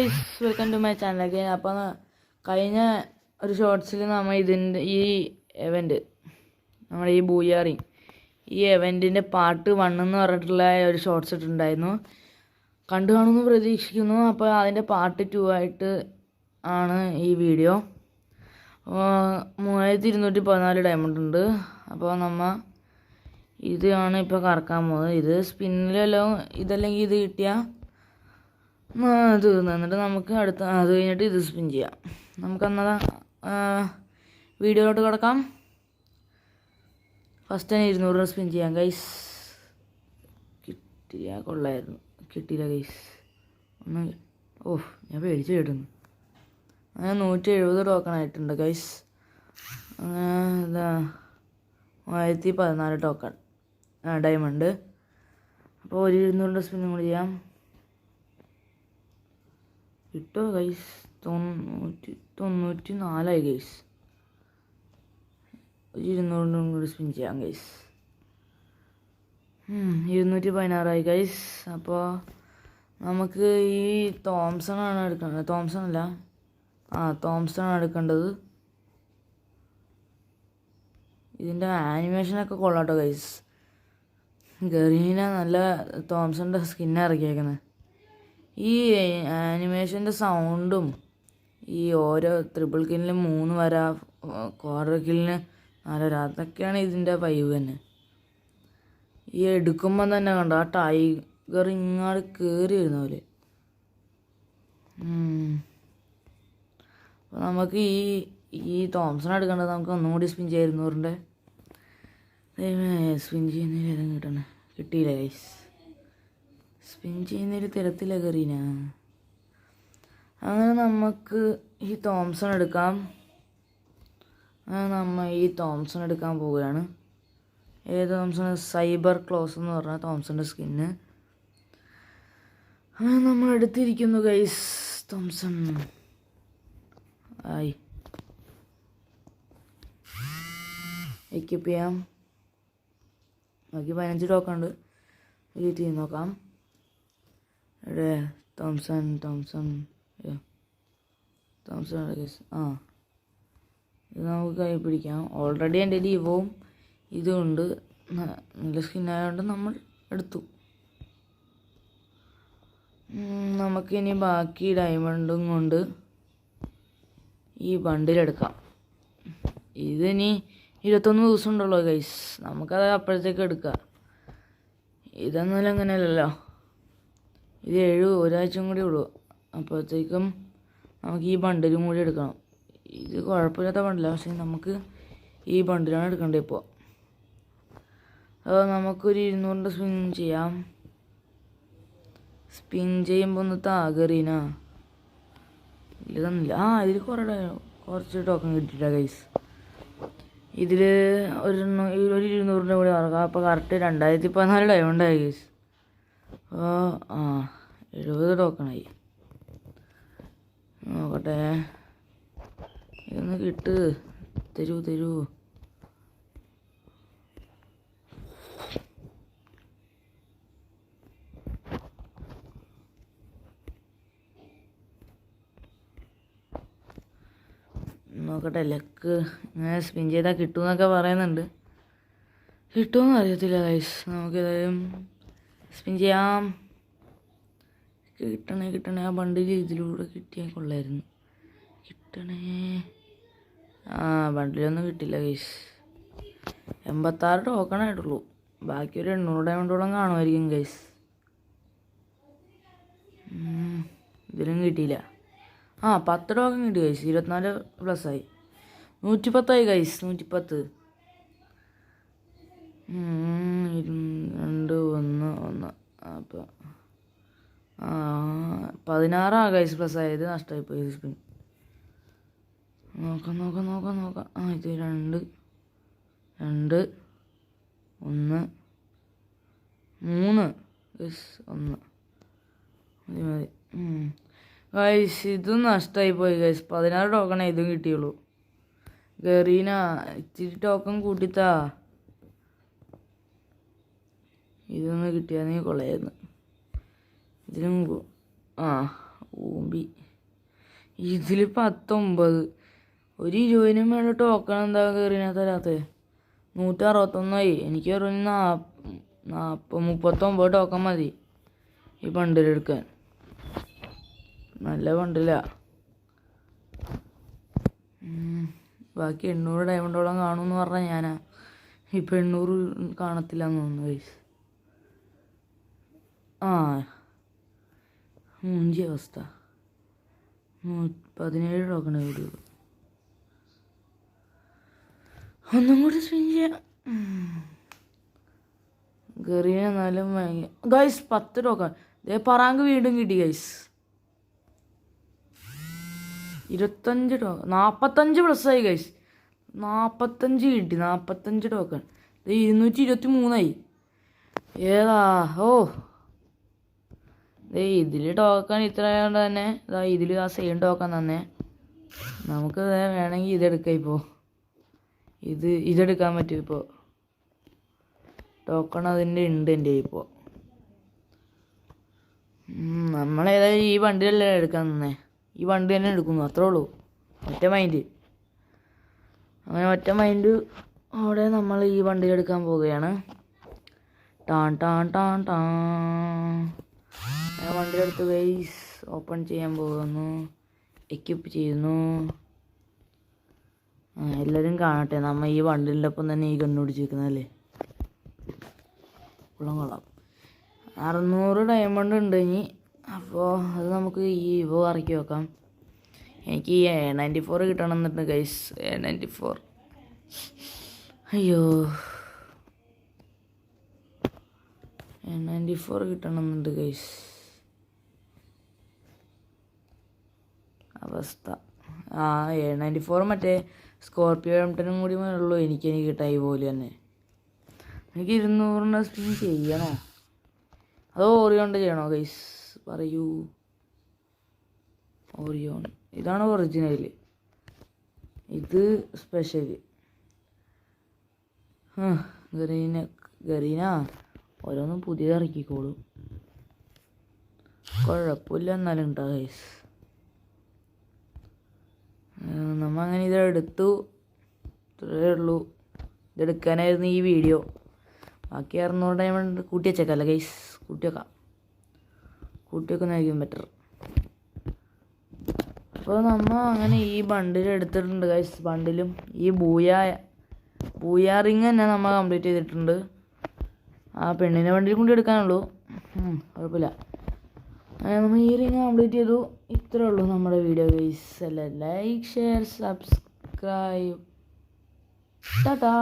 Guys, welcome to my channel again. അപ്പോൾ കഴിഞ്ഞ ഒരു ഷോർട്സിൽ നമ്മൾ ഇതിൻ്റെ ഈ എവൻറ്റ് നമ്മുടെ ഈ ബൂയാറി ഈ എവൻറ്റിൻ്റെ പാർട്ട് 1 എന്ന് പറഞ്ഞിട്ടുള്ള ഒരു ഷോർട്സ് ഇട്ടിട്ടുണ്ടായിരുന്നു. കണ്ടു കാണുമെന്ന് പ്രതീക്ഷിക്കുന്നു. അപ്പോൾ അതിൻ്റെ പാർട്ട് 2 ആയിട്ട് ആണ് ഈ വീഡിയോ. 3214 ഡയമണ്ട് ഉണ്ട്. അപ്പോൾ നമ്മൾ ഇതാണ് ഇപ്പോൾ കറക്കാൻ പോകുന്നത്. ഇത് സ്പിന്നിലെല്ലാം ഇതല്ലെങ്കിൽ ഇത് കിട്ടിയാൽ അത് എന്നിട്ട് നമുക്ക് അടുത്ത അത് കഴിഞ്ഞിട്ട് ഇത് സ്പിൻ ചെയ്യാം. നമുക്കെന്നാ വീഡിയോയിലോട്ട് കിടക്കാം. ഫസ്റ്റ് തന്നെ 200 രൂപ സ്പിൻ ചെയ്യാം ഗൈസ്. കിട്ടിയാൽ കൊള്ളായിരുന്നു, കിട്ടിയില്ല ഗൈസ്. ഞാൻ പേടിച്ച് കേട്ടുന്നു. അങ്ങനെ 170 ടോക്കൺ ആയിട്ടുണ്ട് ഗൈസ്. അങ്ങനെ 1014 ടോക്കൺ ഡയമണ്ട്. അപ്പോൾ ഒരു 200 സ്പിന്നും കൂടി ചെയ്യാം. കിട്ടുമോ ഗൈസ്? 94 ഗൈസ്. ഒരു 200 കൂടി സ്പിൻ ചെയ്യാം ഗൈസ്. 216 ഗൈസ്. അപ്പോൾ നമുക്ക് ഈ തോംസൺ ആണ് എടുക്കേണ്ടത്. തോംസൺ ആണ് എടുക്കേണ്ടത്. ഇതിൻ്റെ ആനിമേഷനൊക്കെ കൊള്ളാട്ടോ ഗൈസ്. ഗറീന നല്ല തോംസണിൻ്റെ സ്കിന്നാണ് ഇറക്കിയേക്കുന്നത്. ഈ ആനിമേഷൻ്റെ സൗണ്ടും ഈ ഓരോ ട്രിപ്പിൾ കില്ലിന് 3 വര, ക്വാർട്ടർ കില്ലിന് 4 വര, അതൊക്കെയാണ് ഇതിൻ്റെ വൈബ് തന്നെ. ഈ എടുക്കുമ്പം തന്നെ കണ്ടോ ആ ടൈഗർ ഇങ്ങോട്ട് കയറി വരുന്ന പോലെ. അപ്പോൾ നമുക്ക് ഈ തോംസൺ എടുക്കേണ്ടത്. നമുക്ക് ഒന്നും കൂടി സ്പിൻ ചെയ്യാം 200-ൻ്റെ. സ്പിൻ ചെയ്യുന്നതിൽ ഏതും കിട്ടണേ, കിട്ടിയില്ല ഗൈസ്. സ്പിൻ ചെയ്യുന്നൊരു തരത്തില കറീന. അങ്ങനെ നമുക്ക് ഈ തോംസൺ എടുക്കാം. അങ്ങനെ നമ്മൾ ഈ തോംസൺ എടുക്കാൻ പോവുകയാണ്. ഏത് തോംസൺ? സൈബർ ക്ലോസ് എന്ന് പറഞ്ഞ തോംസണിൻ്റെ സ്കിന്ന് അങ്ങനെ നമ്മൾ എടുത്തിരിക്കുന്നു ഗൈസ്. തോംസൺ ആയി എക്യൂപ്പ് ചെയ്യാം. ബാക്കി 15 ടോക്കൺ ഉണ്ട്. എഡിറ്റ് ചെയ്ത് നോക്കാം. ഇവിടെ തോംസൺ ഗൈസ്. ഇത് നമുക്ക് കൈ പിടിക്കാം. ഓൾറെഡി എൻ്റെ ലീവും ഇതുകൊണ്ട് നല്ല സ്കിന്നായതുകൊണ്ട് നമ്മൾ എടുത്തു. നമുക്കിനി ബാക്കി ഡയമണ്ടും കൊണ്ട് ഈ ബണ്ടിലെടുക്കാം. ഇതിനി 21 ദിവസം ഉണ്ടല്ലോ ഗൈസ്. നമുക്കത് അപ്പോഴത്തേക്ക് എടുക്കാം. ഇതൊന്നും അങ്ങനെയല്ലല്ലോ. ഇത് 7 ഒരാഴ്ചയും കൂടി ഉള്ളൂ. അപ്പോഴത്തേക്കും നമുക്ക് ഈ ബണ്ടിലും കൂടി എടുക്കണം. ഇത് കുഴപ്പമില്ലാത്ത ബണ്ടിലാണ്, പക്ഷേ നമുക്ക് ഈ ബണ്ടിലാണ് എടുക്കേണ്ടത് ഇപ്പോൾ. അപ്പോൾ നമുക്കൊരു 200 സ്പിൻ ചെയ്യാം. സ്പിൻ ചെയ്യുമ്പോൾ ഒന്ന് താകറീന ഇതൊന്നുമില്ല. ഇതിൽ കുറച്ച് ടോക്കൺ കിട്ടിയില്ല ഗൈസ്. ഇതിൽ ഒരു 200-ൻ്റെ കൂടി ഇറക്കാം. അപ്പോൾ കറക്റ്റ് 2014 ഡയമണ്ടായി ഗൈസ്. അപ്പോൾ 70 ടോക്കണായി. നോക്കട്ടെ, ഇതൊന്ന് തരൂ. നോക്കട്ടെ, ലക്ക് ഇങ്ങനെ സ്പിൻ ചെയ്താൽ കിട്ടുമെന്നൊക്കെ പറയുന്നുണ്ട്. കിട്ടുമെന്ന് അറിയത്തില്ല ഗൈസ്. നമുക്കേതായാലും സ്പിൻ ചെയ്യാം. കിട്ടണേ ആ ബണ്ടിൽ ഇതിലൂടെ കിട്ടിയാൽ കൊള്ളായിരുന്നു. ബണ്ടിലൊന്നും കിട്ടില്ല ഗൈസ്. 86 ടോക്കൺ ആയിട്ടുള്ളൂ. ബാക്കി ഒരു 800 ഡയമണ്ടോളം കാണുമായിരിക്കും ഗൈസ്. ഇതിലും കിട്ടിയില്ല. 10 ടോക്കൺ കിട്ടി ഗൈസ്. 24 പ്ലസ് ആയി. 110 ഗൈസ്. 110 2 1 അപ്പോൾ 16 ഗൈസ് പ്ലസ് ആയത്. നഷ്ടമായിപ്പോയി സ്പിൻ. നോക്കാം. ഇത് 2 1 3 ഗൈസ്. 1 മതി. ഗൈസ് ഇതും നഷ്ടമായിപ്പോയി ഗൈസ്. 16 ടോക്കണേ ഇതും കിട്ടിയുള്ളൂ. ഗറീന ഇച്ചിരി ടോക്കൺ കൂട്ടിത്താ. ഇതൊന്ന് കിട്ടിയാൽ നീ കൊള്ളായിരുന്നു. ഇതിലും കൂമ്പി ഇതിൽ 19 ഒരു 20 മേലെ ടോക്കൺ എന്താ കയറിനകത്ത് തരാത്തത്? 161 എനിക്ക് ഒരു 39 ടോക്കൺ മതി ഈ ബണ്ടിലെടുക്കാൻ. നല്ല ബണ്ടില. ബാക്കി 800 ഡയമണ്ടോളം കാണുമെന്ന് പറഞ്ഞാൽ ഞാനാ. ഇപ്പം 800 കാണത്തില്ല എന്ന് തോന്നുന്നു ഗൈസ്. മൂഞ്ചി അവസ്ഥ. 17 ടോക്കൺ വീഡിയോ. ഒന്നും കൂടി സ്പിൻ ചെയ്യാം. ഗറിയ എന്നാലും ഗൈസ് 10 ടോക്കൺ. പറാങ്ക് വീണ്ടും കിട്ടി ഗൈസ്. 25 token 45 പ്ലസ്സായി guys. 45 കിട്ടി. 45 ടോക്കൺ. 223 ഏതാ? ഇതിൽ ടോക്കൺ ഇത്ര ആയതുകൊണ്ട് തന്നെ ഇതിൽ ആ സെയിം ടോക്കൺ തന്നെ. നമുക്ക് വേണമെങ്കിൽ ഇതെടുക്കാം. ഇപ്പോൾ ഇതെടുക്കാൻ പറ്റും. ഇപ്പോൾ ടോക്കൺ അതിൻ്റെ ഉണ്ട് എൻ്റെ ഇപ്പോൾ. നമ്മളേതായാലും ഈ വണ്ടിയല്ലേ എടുക്കാൻ തന്നെ. ഈ വണ്ടി തന്നെ എടുക്കുന്നു, അത്രേ ഉള്ളൂ. ഒറ്റ മൈൻഡ്. അങ്ങനെ ഒറ്റ മൈൻഡ് അവിടെ നമ്മൾ ഈ വണ്ടി എടുക്കാൻ പോവുകയാണ്. Tan tan tan tan. വണ്ടി എടുത്ത് ഗൈസ് ഓപ്പൺ ചെയ്യാൻ പോകുന്നു. എക്യുപ്പ് ചെയ്യുന്നു. എല്ലാവരും കാണട്ടെ നമ്മൾ ഈ വണ്ടിൻ്റെ ഒപ്പം തന്നെ ഈ ഗണ്ണ് പിടിച്ചിരിക്കുന്നതല്ലേ. കൊള്ളാം. 600 ഡയമണ്ട് ഉണ്ട് ഇനി. അപ്പോൾ അത് നമുക്ക് ഈ ഇവോ ഇറക്കി വെക്കാം. എനിക്ക് ഈ A94 കിട്ടണമെന്നുണ്ട് ഗൈസ്. A94 അയ്യോ A94 കിട്ടണമെന്നുണ്ട് ഗൈസ്. അവസ്ഥ. A94 മറ്റേ സ്കോർപ്പിയോ M10 കൂടി ഉള്ളൂ എനിക്ക് കിട്ടാൻ ഈ പോലെ തന്നെ. എനിക്ക് 200 സ്പിൻ ചെയ്യണോ അതോ ഓറിയോണ്ട് ചെയ്യണോ ഗൈസ്? പറയൂ. ഓറിയോൺ ഇതാണ് ഒറിജിനൽ, ഇത് സ്പെഷ്യൽ. ഗറീന ഓരോന്നും പുതിയത് ഇറക്കിക്കോളും. കുഴപ്പമില്ല എന്നാലും ഉണ്ടാ ഗൈസ്. നമ്മ അങ്ങനെ ഇതെടുത്തു. ഇത്രയേ ഉള്ളൂ. ഇതെടുക്കാനായിരുന്നു ഈ വീഡിയോ. ബാക്കി 600 ഡയമണ്ട് കൂട്ടി വെച്ചേക്കല്ല ഗൈസ്. കൂട്ടി വെക്കുന്നതായിരിക്കും ബെറ്റർ. അപ്പോൾ നമ്മൾ അങ്ങനെ ഈ ബണ്ടിൽ എടുത്തിട്ടുണ്ട് ഗൈസ്. ബണ്ടിലും ഈ ബൂയാ റിങ് തന്നെ നമ്മൾ കംപ്ലീറ്റ് ചെയ്തിട്ടുണ്ട്. ആ പെണ്ണിനെ വണ്ടിയിൽ കൊണ്ട് എടുക്കാനുള്ളൂ. കുഴപ്പമില്ല. നമ്മൾ ഈ റിങ് കംപ്ലീറ്റ് ചെയ്തു. ഇത്രേ ഉള്ളൂ നമ്മുടെ വീഡിയോ ഗൈസ്. എല്ലാം ലൈക്ക്, ഷെയർ, സബ്സ്ക്രൈബ്. ടാറ്റാ.